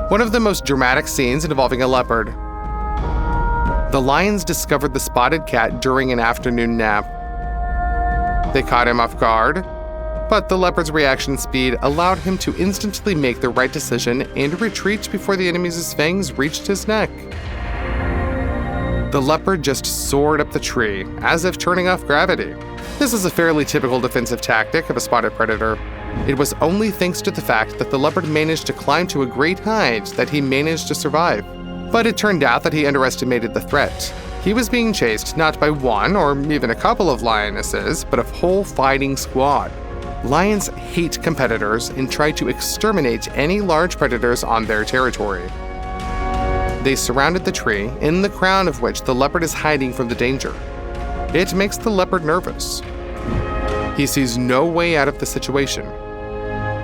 One of the most dramatic scenes involving a leopard. The lions discovered the spotted cat during an afternoon nap. They caught him off guard, but the leopard's reaction speed allowed him to instantly make the right decision and retreat before the enemy's fangs reached his neck. The leopard just soared up the tree, as if turning off gravity. This is a fairly typical defensive tactic of a spotted predator. It was only thanks to the fact that the leopard managed to climb to a great height that he managed to survive. But it turned out that he underestimated the threat. He was being chased not by one or even a couple of lionesses, but a whole fighting squad. Lions hate competitors and try to exterminate any large predators on their territory. They surrounded the tree, in the crown of which the leopard is hiding from the danger. It makes the leopard nervous. He sees no way out of the situation.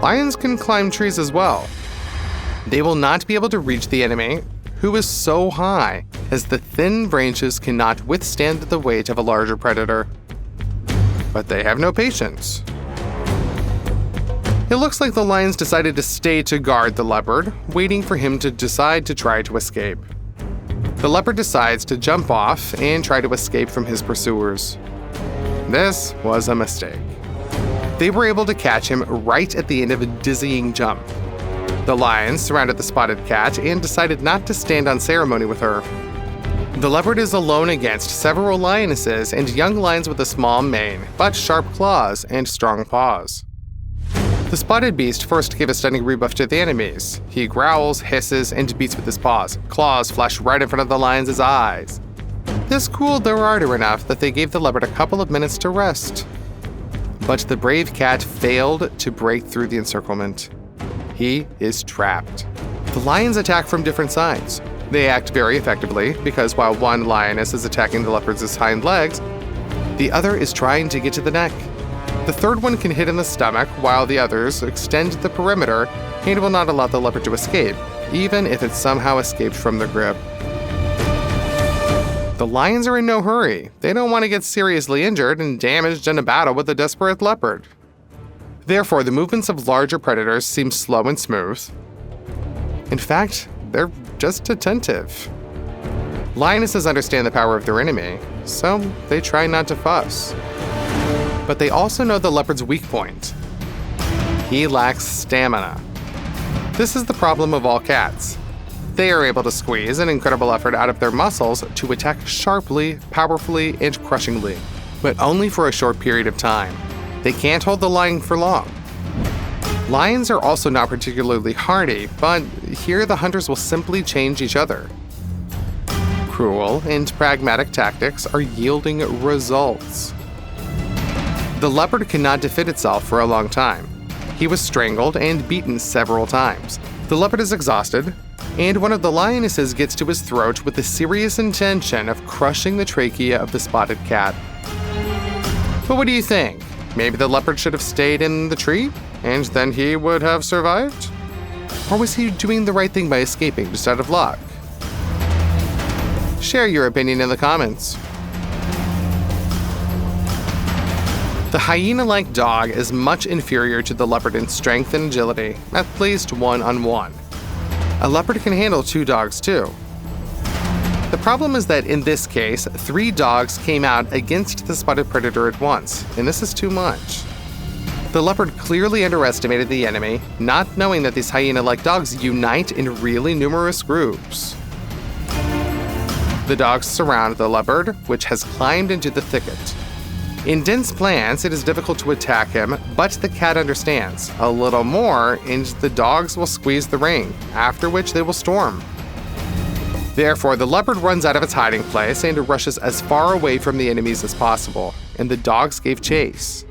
Lions can climb trees as well. They will not be able to reach the enemy, who is so high, as the thin branches cannot withstand the weight of a larger predator. But they have no patience. It looks like the lions decided to stay to guard the leopard, waiting for him to decide to try to escape. The leopard decides to jump off and try to escape from his pursuers. This was a mistake. They were able to catch him right at the end of a dizzying jump. The lions surrounded the spotted cat and decided not to stand on ceremony with her. The leopard is alone against several lionesses and young lions with a small mane, but sharp claws and strong paws. The spotted beast first gave a stunning rebuff to the enemies. He growls, hisses, and beats with his paws. Claws flash right in front of the lions' eyes. This cooled their ardor enough that they gave the leopard a couple of minutes to rest. But the brave cat failed to break through the encirclement. He is trapped. The lions attack from different sides. They act very effectively because while one lioness is attacking the leopard's hind legs, the other is trying to get to the neck. The third one can hit in the stomach while the others extend the perimeter and will not allow the leopard to escape, even if it somehow escaped from their grip. The lions are in no hurry. They don't want to get seriously injured and damaged in a battle with a desperate leopard. Therefore, the movements of larger predators seem slow and smooth. In fact, they're just attentive. Lionesses understand the power of their enemy, so they try not to fuss. But they also know the leopard's weak point. He lacks stamina. This is the problem of all cats. They are able to squeeze an incredible effort out of their muscles to attack sharply, powerfully, and crushingly, but only for a short period of time. They can't hold the line for long. Lions are also not particularly hardy, but here the hunters will simply change each other. Cruel and pragmatic tactics are yielding results. The leopard cannot defend itself for a long time. He was strangled and beaten several times. The leopard is exhausted, and one of the lionesses gets to his throat with the serious intention of crushing the trachea of the spotted cat. But what do you think? Maybe the leopard should have stayed in the tree, and then he would have survived? Or was he doing the right thing by escaping just out of luck? Share your opinion in the comments. The hyena-like dog is much inferior to the leopard in strength and agility, at least one-on-one. A leopard can handle 2 dogs too. The problem is that in this case, 3 dogs came out against the spotted predator at once, and this is too much. The leopard clearly underestimated the enemy, not knowing that these hyena-like dogs unite in really numerous groups. The dogs surround the leopard, which has climbed into the thicket. In dense plants, it is difficult to attack him, but the cat understands. A little more, and the dogs will squeeze the ring, after which they will storm. Therefore, the leopard runs out of its hiding place and rushes as far away from the enemies as possible, and the dogs gave chase.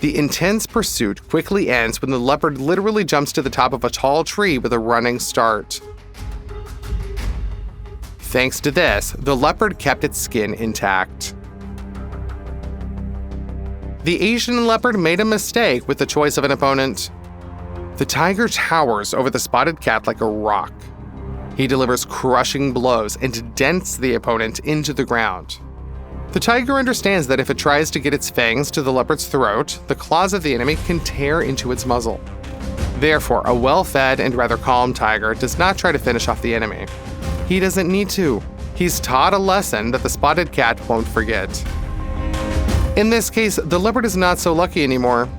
The intense pursuit quickly ends when the leopard literally jumps to the top of a tall tree with a running start. Thanks to this, the leopard kept its skin intact. The Asian leopard made a mistake with the choice of an opponent. The tiger towers over the spotted cat like a rock. He delivers crushing blows and dents the opponent into the ground. The tiger understands that if it tries to get its fangs to the leopard's throat, the claws of the enemy can tear into its muzzle. Therefore, a well-fed and rather calm tiger does not try to finish off the enemy. He doesn't need to. He's taught a lesson that the spotted cat won't forget. In this case, the leopard is not so lucky anymore.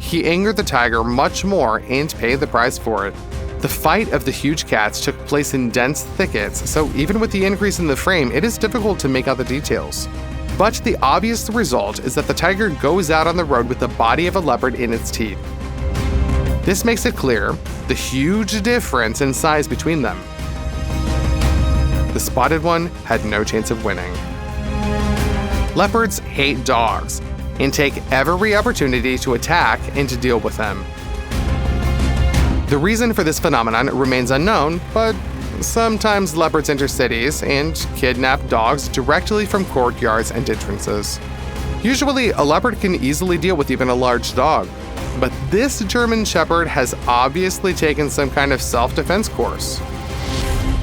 He angered the tiger much more and paid the price for it. The fight of the huge cats took place in dense thickets, so even with the increase in the frame, it is difficult to make out the details. But the obvious result is that the tiger goes out on the road with the body of a leopard in its teeth. This makes it clear the huge difference in size between them. The spotted one had no chance of winning. Leopards hate dogs and take every opportunity to attack and to deal with them. The reason for this phenomenon remains unknown, but sometimes leopards enter cities and kidnap dogs directly from courtyards and entrances. Usually, a leopard can easily deal with even a large dog, but this German Shepherd has obviously taken some kind of self-defense course.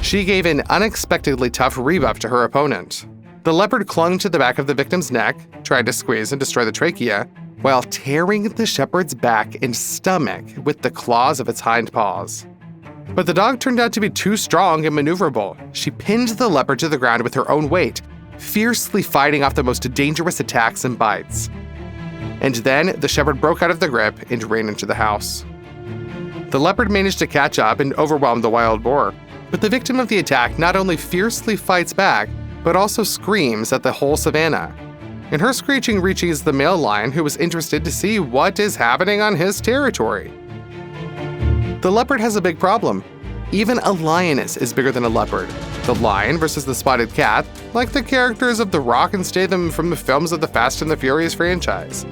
She gave an unexpectedly tough rebuff to her opponent. The leopard clung to the back of the victim's neck, tried to squeeze and destroy the trachea, while tearing the shepherd's back and stomach with the claws of its hind paws. But the dog turned out to be too strong and maneuverable. She pinned the leopard to the ground with her own weight, fiercely fighting off the most dangerous attacks and bites. And then the shepherd broke out of the grip and ran into the house. The leopard managed to catch up and overwhelm the wild boar, but the victim of the attack not only fiercely fights back, but also screams at the whole savannah. And her screeching reaches the male lion, who was interested to see what is happening on his territory. The leopard has a big problem. Even a lioness is bigger than a leopard. The lion versus the spotted cat, like the characters of The Rock and Statham from the films of the Fast and the Furious franchise.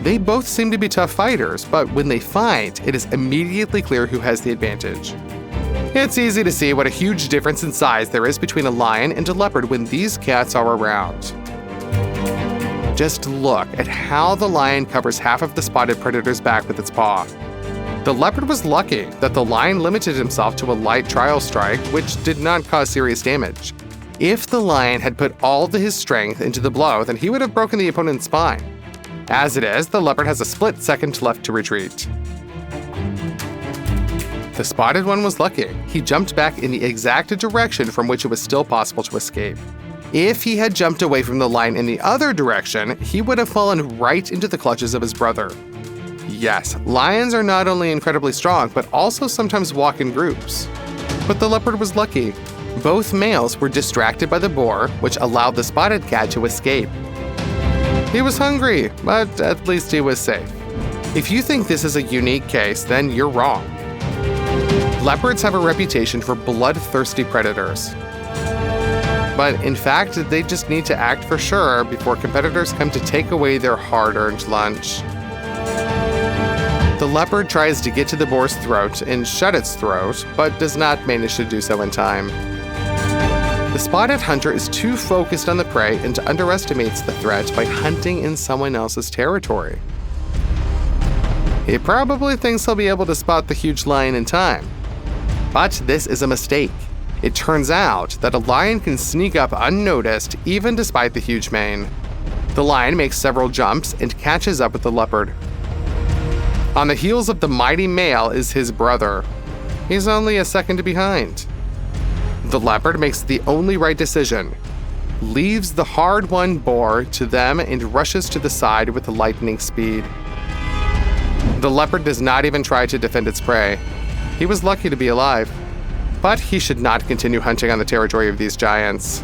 They both seem to be tough fighters, but when they fight, it is immediately clear who has the advantage. It's easy to see what a huge difference in size there is between a lion and a leopard when these cats are around. Just look at how the lion covers half of the spotted predator's back with its paw. The leopard was lucky that the lion limited himself to a light trial strike, which did not cause serious damage. If the lion had put all of his strength into the blow, then he would have broken the opponent's spine. As it is, the leopard has a split second left to retreat. The spotted one was lucky. He jumped back in the exact direction from which it was still possible to escape. If he had jumped away from the lion in the other direction, he would have fallen right into the clutches of his brother. Yes, lions are not only incredibly strong, but also sometimes walk in groups. But the leopard was lucky. Both males were distracted by the boar, which allowed the spotted cat to escape. He was hungry, but at least he was safe. If you think this is a unique case, then you're wrong. Leopards have a reputation for bloodthirsty predators. But in fact, they just need to act for sure before competitors come to take away their hard-earned lunch. The leopard tries to get to the boar's throat and shut its throat, but does not manage to do so in time. The spotted hunter is too focused on the prey and underestimates the threat by hunting in someone else's territory. He probably thinks he'll be able to spot the huge lion in time. But this is a mistake. It turns out that a lion can sneak up unnoticed even despite the huge mane. The lion makes several jumps and catches up with the leopard. On the heels of the mighty male is his brother. He's only a second behind. The leopard makes the only right decision, leaves the hard-won boar to them and rushes to the side with lightning speed. The leopard does not even try to defend its prey. He was lucky to be alive. But he should not continue hunting on the territory of these giants.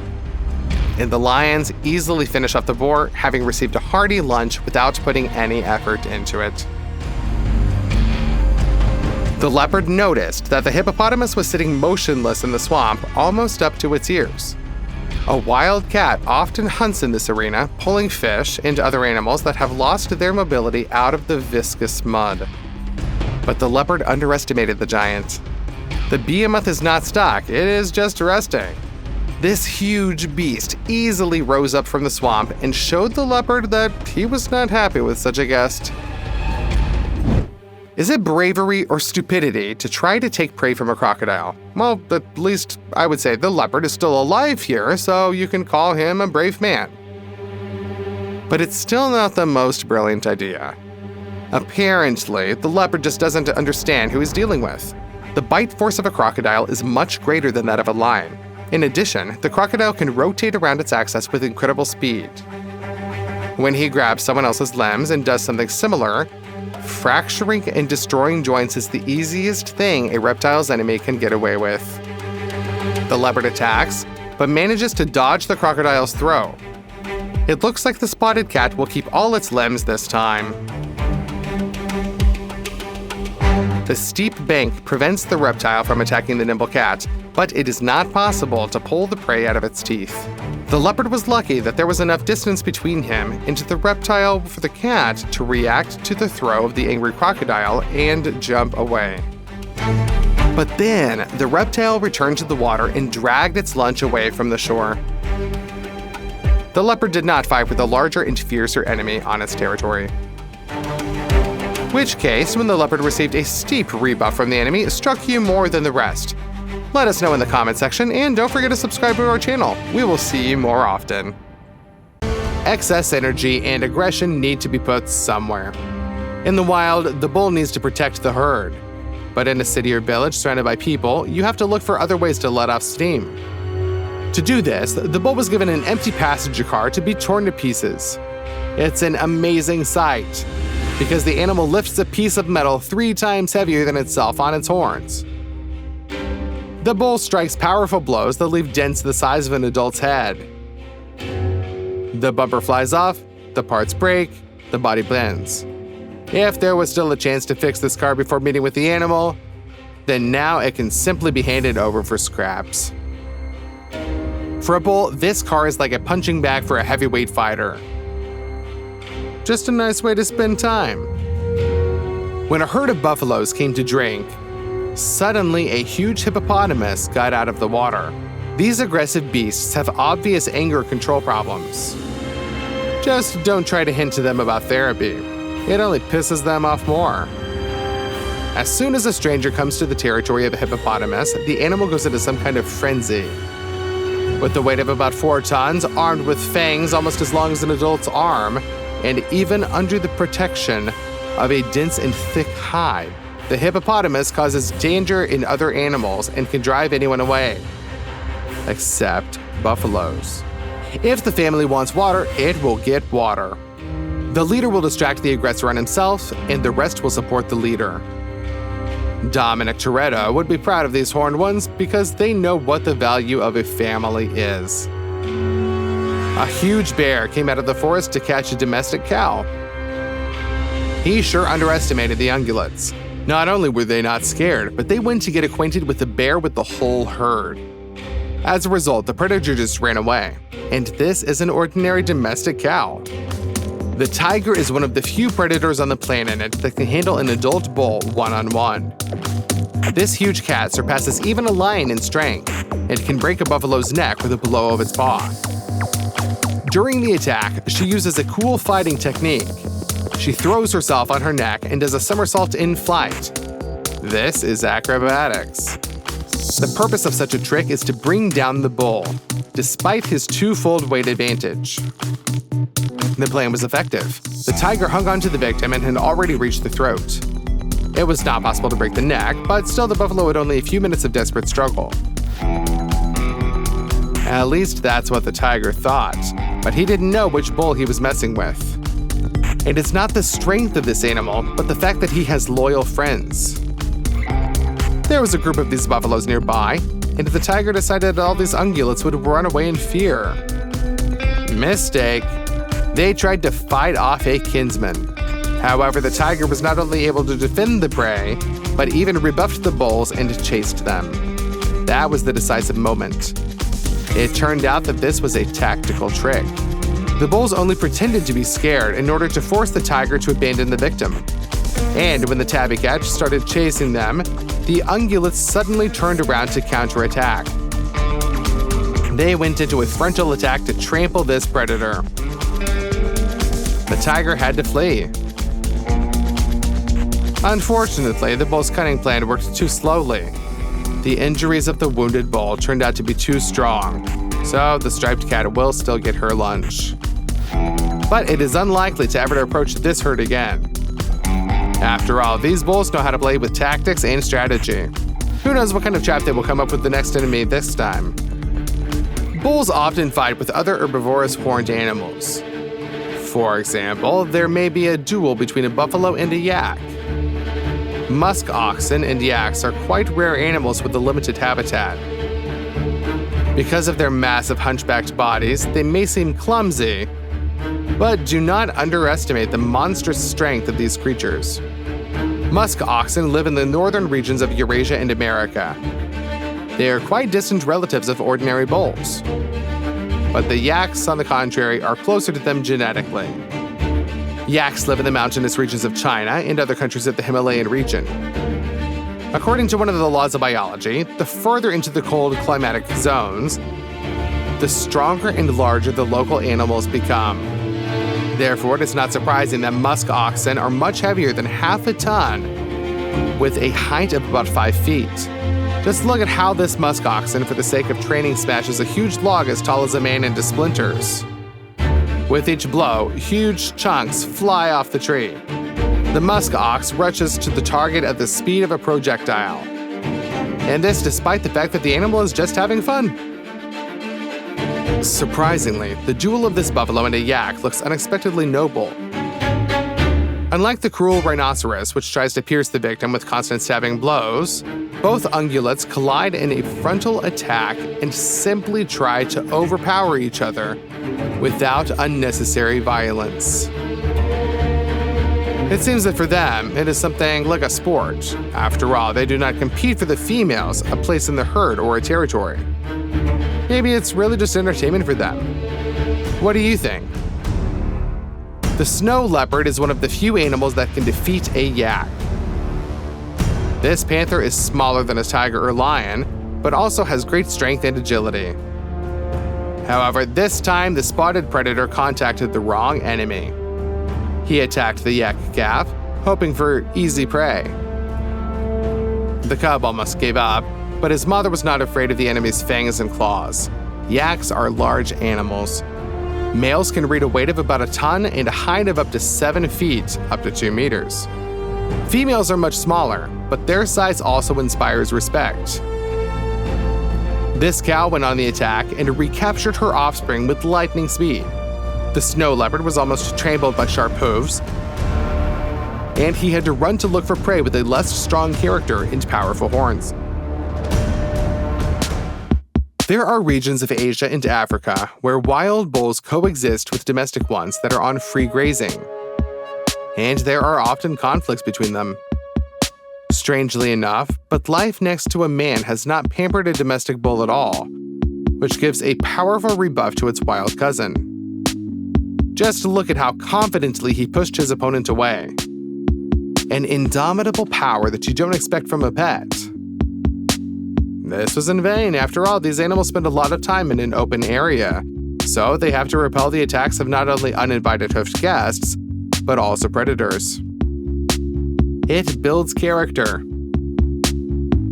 And the lions easily finish off the boar, having received a hearty lunch without putting any effort into it. The leopard noticed that the hippopotamus was sitting motionless in the swamp, almost up to its ears. A wild cat often hunts in this arena, pulling fish and other animals that have lost their mobility out of the viscous mud. But the leopard underestimated the giant. The behemoth is not stuck, it is just resting. This huge beast easily rose up from the swamp and showed the leopard that he was not happy with such a guest. Is it bravery or stupidity to try to take prey from a crocodile? Well, at least I would say the leopard is still alive here, so you can call him a brave man. But it's still not the most brilliant idea. Apparently, the leopard just doesn't understand who he's dealing with. The bite force of a crocodile is much greater than that of a lion. In addition, the crocodile can rotate around its axis with incredible speed. When he grabs someone else's limbs and does something similar, fracturing and destroying joints is the easiest thing a reptile's enemy can get away with. The leopard attacks, but manages to dodge the crocodile's throw. It looks like the spotted cat will keep all its limbs this time. The steep bank prevents the reptile from attacking the nimble cat, but it is not possible to pull the prey out of its teeth. The leopard was lucky that there was enough distance between him and the reptile for the cat to react to the throw of the angry crocodile and jump away. But then, the reptile returned to the water and dragged its lunch away from the shore. The leopard did not fight with a larger and fiercer enemy on its territory. Which case, when the leopard received a steep rebuff from the enemy, struck you more than the rest? Let us know in the comment section, and don't forget to subscribe to our channel. We will see you more often. Excess energy and aggression need to be put somewhere. In the wild, the bull needs to protect the herd. But in a city or village surrounded by people, you have to look for other ways to let off steam. To do this, the bull was given an empty passenger car to be torn to pieces. It's an amazing sight, because the animal lifts a piece of metal 3 times heavier than itself on its horns. The bull strikes powerful blows that leave dents the size of an adult's head. The bumper flies off, the parts break, the body bends. If there was still a chance to fix this car before meeting with the animal, then now it can simply be handed over for scraps. For a bull, this car is like a punching bag for a heavyweight fighter. Just a nice way to spend time. When a herd of buffaloes came to drink, suddenly a huge hippopotamus got out of the water. These aggressive beasts have obvious anger control problems. Just don't try to hint to them about therapy. It only pisses them off more. As soon as a stranger comes to the territory of a hippopotamus, the animal goes into some kind of frenzy. With the weight of about 4 tons, armed with fangs almost as long as an adult's arm, and even under the protection of a dense and thick hide, the hippopotamus causes danger in other animals and can drive anyone away. Except buffaloes. If the family wants water, it will get water. The leader will distract the aggressor on himself, and the rest will support the leader. Dominic Toretto would be proud of these horned ones because they know what the value of a family is. A huge bear came out of the forest to catch a domestic cow. He sure underestimated the ungulates. Not only were they not scared, but they went to get acquainted with the bear with the whole herd. As a result, the predator just ran away. And this is an ordinary domestic cow. The tiger is one of the few predators on the planet that can handle an adult bull one-on-one. This huge cat surpasses even a lion in strength and can break a buffalo's neck with a blow of its paw. During the attack, she uses a cool fighting technique. She throws herself on her neck and does a somersault in flight. This is acrobatics. The purpose of such a trick is to bring down the bull, despite his 2-fold weight advantage. The plan was effective. The tiger hung onto the victim and had already reached the throat. It was not possible to break the neck, but still the buffalo had only a few minutes of desperate struggle. At least that's what the tiger thought, but he didn't know which bull he was messing with. And it's not the strength of this animal, but the fact that he has loyal friends. There was a group of these buffaloes nearby, and the tiger decided that all these ungulates would run away in fear. Mistake. They tried to fight off a kinsman. However, the tiger was not only able to defend the prey, but even rebuffed the bulls and chased them. That was the decisive moment. It turned out that this was a tactical trick. The bulls only pretended to be scared in order to force the tiger to abandon the victim. And when the tabby cat started chasing them, the ungulates suddenly turned around to counterattack. They went into a frontal attack to trample this predator. The tiger had to flee. Unfortunately, the bull's cunning plan worked too slowly. The injuries of the wounded bull turned out to be too strong, so the striped cat will still get her lunch. But it is unlikely to ever approach this herd again. After all, these bulls know how to play with tactics and strategy. Who knows what kind of trap they will come up with the next enemy this time. Bulls often fight with other herbivorous horned animals. For example, there may be a duel between a buffalo and a yak. Musk oxen and yaks are quite rare animals with a limited habitat. Because of their massive hunchbacked bodies, they may seem clumsy, but do not underestimate the monstrous strength of these creatures. Musk oxen live in the northern regions of Eurasia and America. They are quite distant relatives of ordinary bulls. But the yaks, on the contrary, are closer to them genetically. Yaks live in the mountainous regions of China and other countries of the Himalayan region. According to one of the laws of biology, the further into the cold climatic zones, the stronger and larger the local animals become. Therefore, it is not surprising that musk oxen are much heavier than half a ton, with a height of about 5 feet. Just look at how this musk oxen, for the sake of training, smashes a huge log as tall as a man into splinters. With each blow, huge chunks fly off the tree. The musk ox rushes to the target at the speed of a projectile. And this despite the fact that the animal is just having fun. Surprisingly, the duel of this buffalo and a yak looks unexpectedly noble. Unlike the cruel rhinoceros, which tries to pierce the victim with constant stabbing blows, both ungulates collide in a frontal attack and simply try to overpower each other without unnecessary violence. It seems that for them, it is something like a sport. After all, they do not compete for the females, a place in the herd, or a territory. Maybe it's really just entertainment for them. What do you think? The snow leopard is one of the few animals that can defeat a yak. This panther is smaller than a tiger or lion, but also has great strength and agility. However, this time the spotted predator contacted the wrong enemy. He attacked the yak calf, hoping for easy prey. The cub almost gave up, but his mother was not afraid of the enemy's fangs and claws. Yaks are large animals. Males can reach a weight of about a ton and a height of up to 7 feet, up to 2 meters. Females are much smaller, but their size also inspires respect. This cow went on the attack and recaptured her offspring with lightning speed. The snow leopard was almost trampled by sharp hooves, and he had to run to look for prey with a less strong character and powerful horns. There are regions of Asia and Africa where wild bulls coexist with domestic ones that are on free grazing, and there are often conflicts between them. Strangely enough, but life next to a man has not pampered a domestic bull at all, which gives a powerful rebuff to its wild cousin. Just look at how confidently he pushed his opponent away. An indomitable power that you don't expect from a pet. This was in vain. After all, these animals spend a lot of time in an open area, so they have to repel the attacks of not only uninvited hoofed guests, but also predators. It builds character.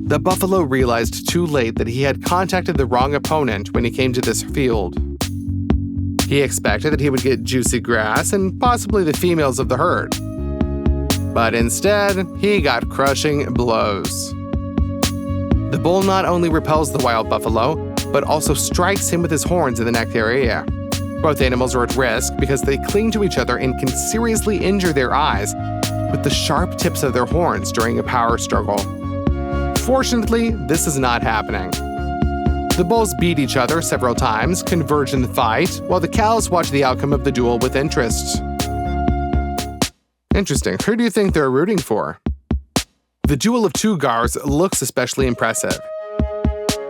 The buffalo realized too late that he had contacted the wrong opponent when he came to this field. He expected that he would get juicy grass and possibly the females of the herd. But instead, he got crushing blows. The bull not only repels the wild buffalo, but also strikes him with his horns in the neck area. Both animals are at risk because they cling to each other and can seriously injure their eyes with the sharp tips of their horns during a power struggle. Fortunately, this is not happening. The bulls beat each other several times, converge in the fight, while the cows watch the outcome of the duel with interest. Interesting. Who do you think they're rooting for? The duel of two gars looks especially impressive.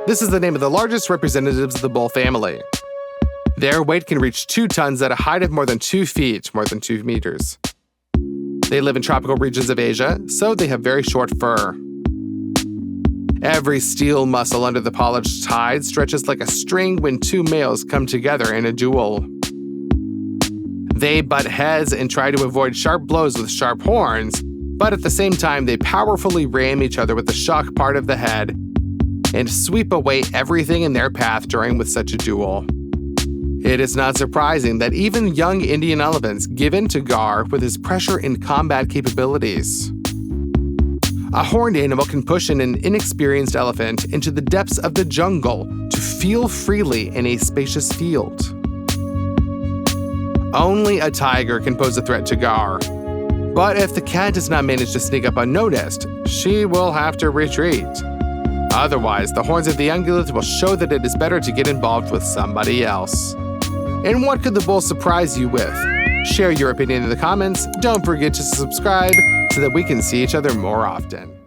This is the name of the largest representatives of the bull family. Their weight can reach 2 tons at a height of more than 2 feet, more than 2 meters. They live in tropical regions of Asia, so they have very short fur. Every steel muscle under the polished hide stretches like a string when 2 males come together in a duel. They butt heads and try to avoid sharp blows with sharp horns, but at the same time they powerfully ram each other with the shock part of the head and sweep away everything in their path during with such a duel. It is not surprising that even young Indian elephants give in to Gar with his pressure and combat capabilities. A horned animal can push an inexperienced elephant into the depths of the jungle to feel freely in a spacious field. Only a tiger can pose a threat to Gar. But if the cat does not manage to sneak up unnoticed, she will have to retreat. Otherwise, the horns of the ungulate will show that it is better to get involved with somebody else. And what could the bull surprise you with? Share your opinion in the comments. Don't forget to subscribe so that we can see each other more often.